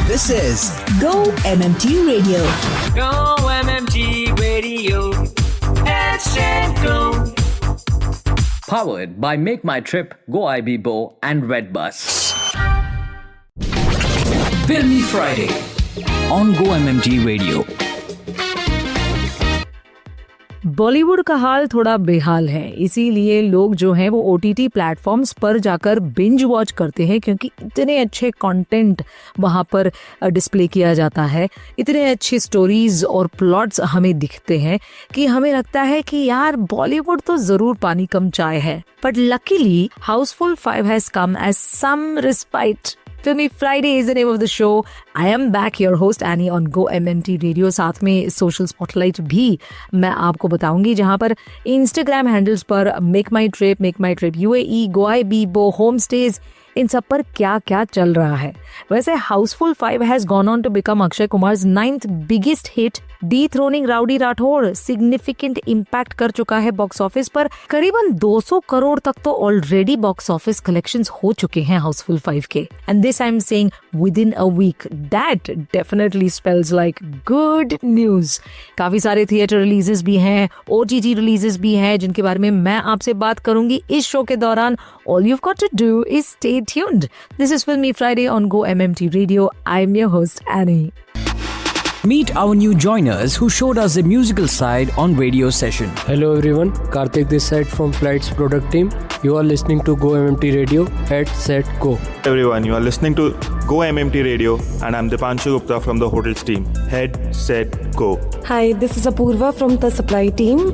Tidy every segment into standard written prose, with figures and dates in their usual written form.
This is Go MMT Radio. Go MMT Radio. Hashtag Go. Powered by Make My Trip, Go IBBO and Redbus. Filmy Friday on Go MMT Radio. Bollywood का हाल थोड़ा बेहाल है, इसीलिए लोग जो हैं वो OTT प्लेटफॉर्म्स पर जाकर बिंज वॉच करते हैं क्योंकि इतने अच्छे कंटेंट वहाँ पर डिस्प्ले किया जाता है, इतने अच्छी स्टोरीज और प्लॉट्स हमें दिखते हैं कि हमें लगता है कि यार बॉलीवुड तो ज़रूर पानी कम चाय है. But luckily Housefull 5 has come as some respite. Filmy Friday is the name of the show. I am back, your host Annie on Go MMT Radio. साथ में सोशल स्पॉटलाइट भी मैं आपको बताऊंगी, जहां पर इंस्टाग्राम हैंडल्स पर make my trip UAE, Go IBBO, home stage, इन सब पर क्या क्या चल रहा है. वैसे housefull 5 has gone on to become Akshay Kumar's 9th biggest hit, dethroning Rowdy Rathore. Significant impact कर चुका है बॉक्स ऑफिस पर. करीबन 200 करोड़ तक तो ऑलरेडी बॉक्स ऑफिस कलेक्शंस हो चुके हैं हाउसफुल 5 के. And this I am saying within a week. That definitely spells like good news. काफी सारे थिएटर रिलीजेस भी हैं, OTT रिलीजेस भी हैं, जिनके बारे में मैं आपसे बात करूंगी इस शो के दौरान. All you've got to do is stay tuned. This is Filmy Friday on Go MMT Radio. I'm your host Annie. Meet our new joiners who showed us the musical side on radio session. Hello everyone, Karthik this side from Flights product team. You are listening to Go MMT Radio. Head, set, go. Everyone, you are listening to Go MMT Radio and I'm Dipanshu Gupta from the hotels team. Head, set, go. Hi, this is Apurva from the supply team.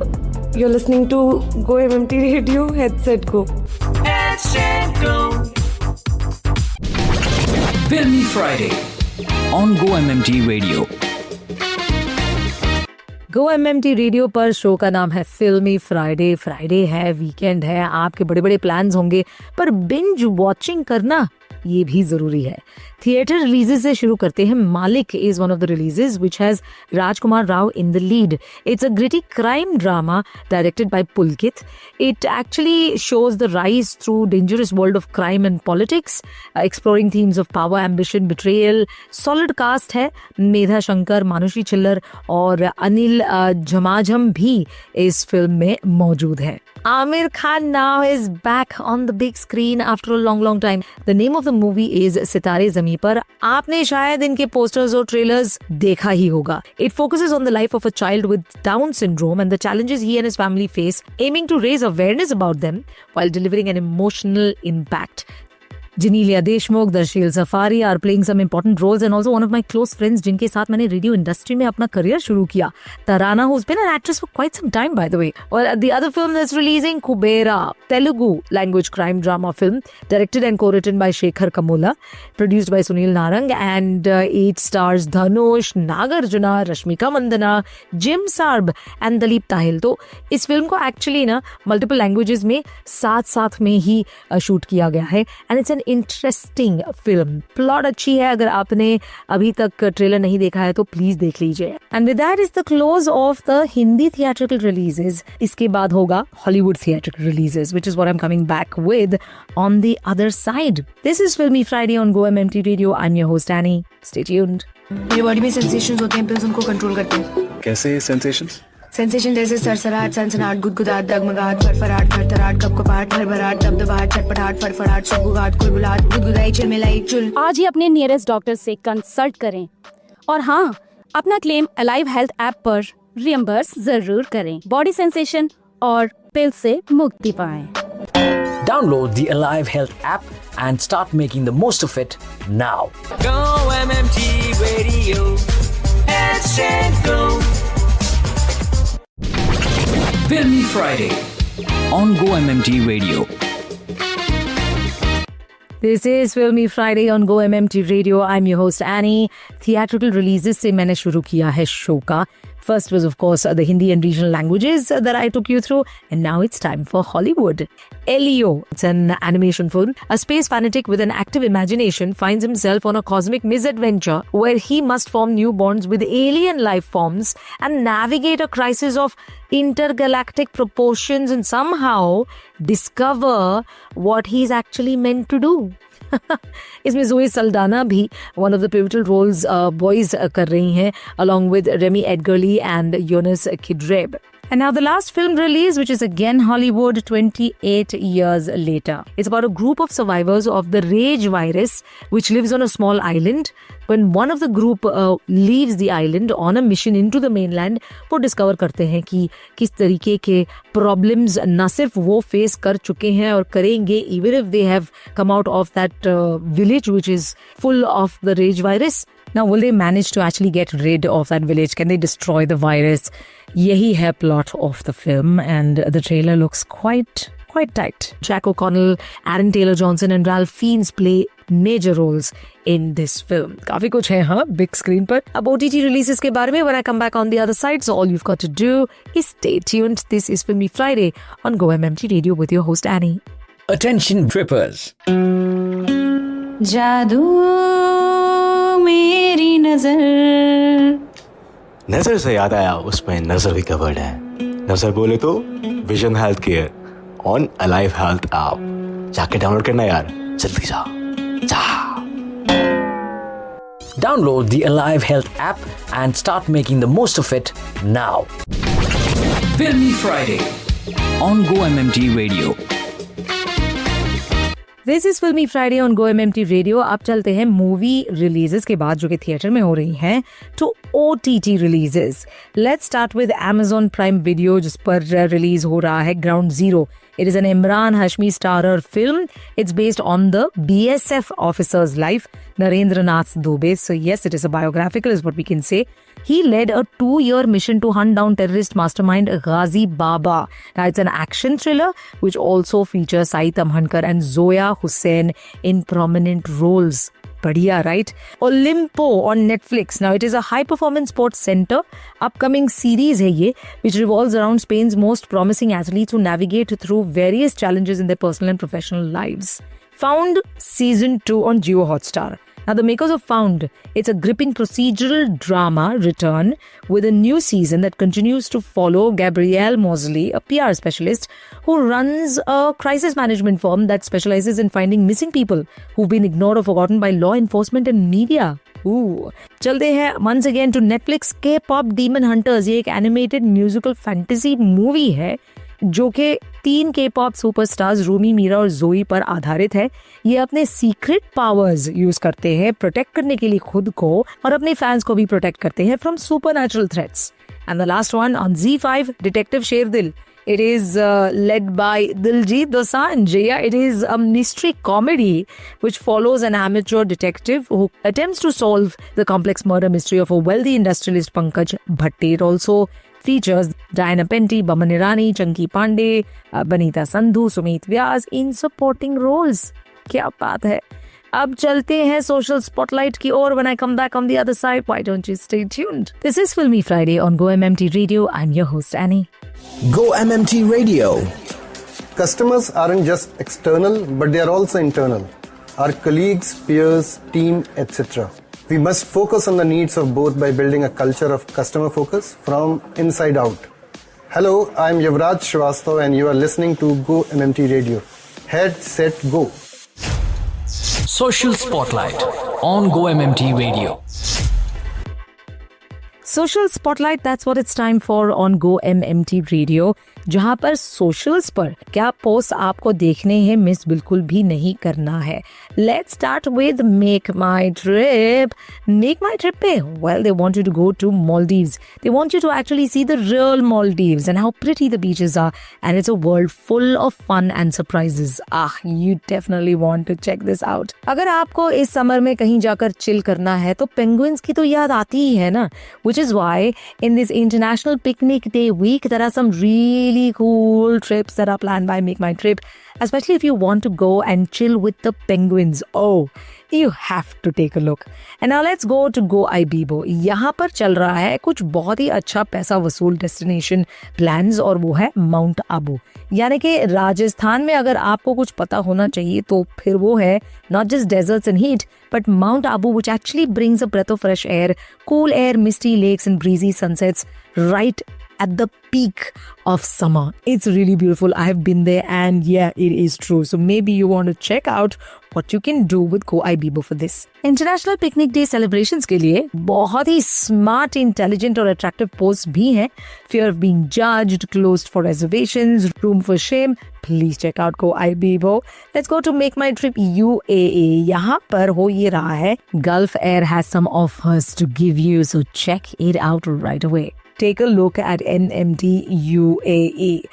You're listening to Go MMT Radio. Head, set, go. Hashtag Go. Filmy Friday on Go MMT Radio. Go MMT radio पर show का नाम है फिल्मी Friday. Friday है, weekend है, आपके बड़े बड़े प्लान्स होंगे, पर बिंज वॉचिंग करना ये भी जरूरी है. थिएटर रिलीजेस से शुरू करते हैं. Maalik is one of the releases which has Rajkummar Rao in the lead. It's a gritty crime drama directed by Pulkit. It actually shows the rise through dangerous world of crime and politics, exploring themes of power, ambition, betrayal. Solid cast है. मेधा शंकर, मानुषी छिल्लर और अनिल झमाझम भी इस film में मौजूद है. Aamir Khan now is back on the big screen after a long time. The name of the movie is सितारे ज़मीं पर. आपने शायद इनके पोस्टर्स और ट्रेलर्स देखा ही होगा. It focuses on the life of a child with Down syndrome and the challenges he and his family face, aiming to raise awareness about them while delivering an emotional impact. Janelia Deshmukh, Darshil Safari are playing some important roles and also one of my close friends जिनके साथ मैंने radio industry में अपना career शुरू किया, Tarana, who's been an actress for quite some time by the way. Well, the other film that's releasing, Kubera, Telugu language crime drama film, directed and co-written by Shekhar Kamula, produced by Sunil Narang, and it stars Dhanush, Nagarjuna, Rashmika Mandana, Jim Sarb and Dalip Tahil. तो इस film को actually ना multiple languages में साथ में ही shoot किया गया है. And it's an interesting film. Plot अच्छी है. अगर आपने अभी तक ट्रेलर नहीं देखा है तो प्लीज देख लीजिए. And with that is the close of the Hindi theatrical releases. इसके बाद होगा Hollywood theatrical releases, which is what I am coming back with on the other side. This is filmi Friday on Go MMT radio. I am your host Annie. Stay tuned. मेरी body में sensations होते हैं, pills उनको control करते हैं. कैसे sensations? Sensation जैसे सरसराहट, सनसनाहट, गुदगुदाहट, डगमगाहट, फरफराहट, थरथराहट, कपकपाहट, हड़बड़ाहट, दबदबाहट, चटपटाहट, फड़फड़ाहट, सुगबुगाहट, कुलबुलाहट, गुदगुदाई, चिलमिलाई, चुल. आज ही अपने नियरेस्ट डॉक्टर से कंसल्ट करें और हाँ, अपना क्लेम अलाइव हेल्थ ऐप पर रियम्बर्स जरूर करें. बॉडी सेंसेशन और पिल से मुक्ति पाएं. Download the Alive Health app and start making the most of it now. Go MMT Radio. Hashtag Go. Filmy Friday on Go MMT Radio. This is Filmy Friday on Go MMT Radio. I'm your host Annie. Theatrical releases से मैंने शुरू किया है show का. First was, of course, the Hindi and regional languages that I took you through. And now it's time for Hollywood. Elio. It's an animation film. A space fanatic with an active imagination finds himself on a cosmic misadventure where he must form new bonds with alien life forms and navigate a crisis of intergalactic proportions and somehow discover what he's actually meant to do. इसमें Zoe Saldana भी one of the pivotal roles voice कर रही हैं along with Remy Edgerly and Jonas Kidreb. And now the last film release, which is again Hollywood 28 years later. It's about a group of survivors of the rage virus which lives on a small island. When one of the group leaves the island on a mission into the mainland, वो discover करते हैं कि किस तरीके के problems न सिर्फ वो face कर चुके हैं और करेंगे even if they have come out of that village which is full of the rage virus. Now, will they manage to actually get rid of that village? Can they destroy the virus? यही है plot of the film and the trailer looks quite tight. Jack O'Connell, Aaron Taylor-Johnson and Ralph Fiennes play major roles in this film. काफी कुछ है हाँ big screen पर. अब OTT releases के बारे में when I come back on the other side, so all you've got to do is stay tuned. This is Filmy Friday on Go MMT Radio with your host Annie. Attention trippers. जादू मेरी नजर से याद आया उसमें नजर भी covered है. नजर बोले तो vision health care on alive health app. जाके डाउनलोड करना यार, जल्दी जा. Download the Alive Health app and start making the most of it now. Filmy Friday on Go MMT Radio. This is Filmy Friday on Go MMT Radio. अब चलते हैं movie releases के बाद जो कि थिएटर में हो रही हैं तो OTT releases. Let's start with Amazon Prime Video जिस पर रिलीज हो रहा है Ground Zero. It is an Imran Hashmi starrer film. It's based on the BSF officer's life, Narendranath Dubey. So yes, it is a biographical is what we can say. He led a 2-year mission to hunt down terrorist mastermind Ghazi Baba. Now it's an action thriller which also features Saeed Amhankar and Zoya Hussain in prominent roles. Badhiya, right? Olimpo on Netflix. Now, it is a high-performance sports center. Upcoming series है ये, which revolves around Spain's most promising athletes who navigate through various challenges in their personal and professional lives. Found Season 2 on Jio Hotstar. Now, the makers of Found, it's a gripping procedural drama return with a new season that continues to follow Gabrielle Mosley, a PR specialist who runs a crisis management firm that specializes in finding missing people who've been ignored or forgotten by law enforcement and media. चलते हैं once again to Netflix. K-pop Demon Hunters ये एक animated musical fantasy movie है जो कि 3 K-pop superstars Rumi, Meera और जोई पर आधारित है. ये अपने सीक्रेट पावर्स यूज करते हैं प्रोटेक्ट करने के लिए खुद को और अपने फैंस को भी प्रोटेक्ट करते हैं from supernatural threats. And the last one on ZEE5, detective Sherdil. It is led by Diljit Dosanjh. Yeah, it is a mystery comedy which follows an amateur detective who attempts to solve the complex murder mystery of a wealthy industrialist Pankaj Bhatte. It also features Diana Penty, Baman Irani, Chunky Pandey, Banita Sandhu, Sumit Vyas in supporting roles. क्या बात है. अब चलते हैं social spotlight की ओर. When I come back on the other side, why don't you stay tuned? This is Filmy Friday on Go MMT Radio. I'm your host Annie. Go MMT Radio. Customers aren't just external, but they are also internal. Our colleagues, peers, team, etc. We must focus on the needs of both by building a culture of customer focus from inside out. Hello, I'm Yuvraj Shrivastava and you are listening to Go MMT Radio. Head, set, go. Social Spotlight on Go MMT Radio. Social Spotlight, that's what it's time for on Go MMT Radio. जहाँ पर socials पर क्या post आपको देखने हैं miss बिल्कुल भी नहीं करना है. Let's start with Make My Trip. Make My Trip पे, well, they want you to go to Maldives. They want you to actually see the real Maldives and how pretty the beaches are. And it's a world full of fun and surprises. You definitely want to check this out. अगर आपको इस summer में कहीं जाकर chill करना है तो penguins की तो याद आती ही है ना. Which is why in this International Picnic Day week, there are some really cool trips that are planned by Make My Trip, especially if you want to go and chill with the penguins. Oh, you have to take a look. And now let's go to Go Ibibo. यहाँ पर चल रहा है कुछ बहुत ही अच्छा पैसा वसूल डेस्टिनेशन प्लान्स और वो है माउंट आबू. यानी कि राजस्थान में अगर आपको कुछ पता होना चाहिए तो फिर वो है not just deserts and heat, but Mount Abu, which actually brings a breath of fresh air, cool air, misty lakes and breezy sunsets right at the peak of summer. It's really beautiful. I have been there and yeah, it is true. So maybe you want to check out what you can do with Go IBIBO for this. International Picnic Day celebrations के लिए बहुत ही smart, intelligent और attractive posts भी हैं. Fear of being judged, closed for reservations, room for shame. Please check out Go IBIBO. Let's go to Make My Trip UAE. यहाँ पर हो ये रहा है. Gulf Air has some offers to give you, so check it out right away. Take a look at NMT UAE.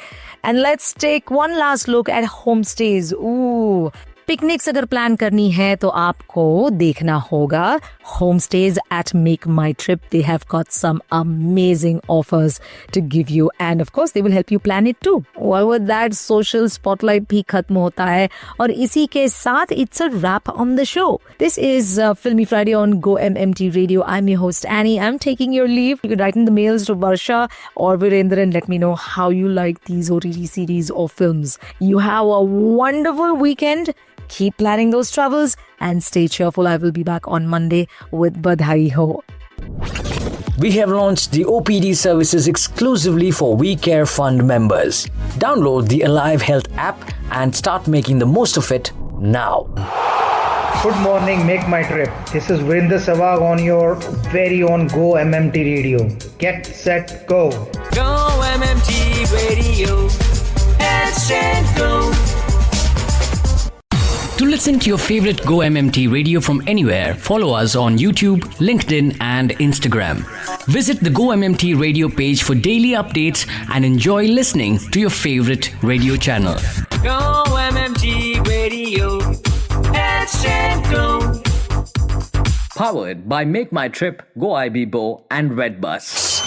And let's take one last look at homestays. Ooh. Picnics अगर plan करनी है तो आपको देखना होगा homestays at Make My Trip. They have got some amazing offers to give you and of course they will help you plan it too. Well, with that social spotlight भी खत्म होता है और इसी के साथ it's a wrap on the show. This is Filmy Friday on Go MMT Radio. I'm your host Annie. I'm taking your leave. You can write in the mails to Varsha or Virendra and let me know how you like these OTT series or films. You have a wonderful weekend. Keep planning those travels and stay cheerful. I will be back on Monday with Badhai Ho. We have launched the OPD services exclusively for We Care Fund members. Download the Alive Health app and start making the most of it now. Good morning, Make My Trip. This is Virendra Sehwag on your very own Go MMT Radio. Get set, go. Go MMT Radio. Get set, go. To listen to your favorite Go MMT radio from anywhere, follow us on YouTube, LinkedIn, and Instagram. Visit the Go MMT radio page for daily updates and enjoy listening to your favorite radio channel. Go MMT Radio. Get set, go. Powered by Make My Trip, Go IBIBO, and Redbus.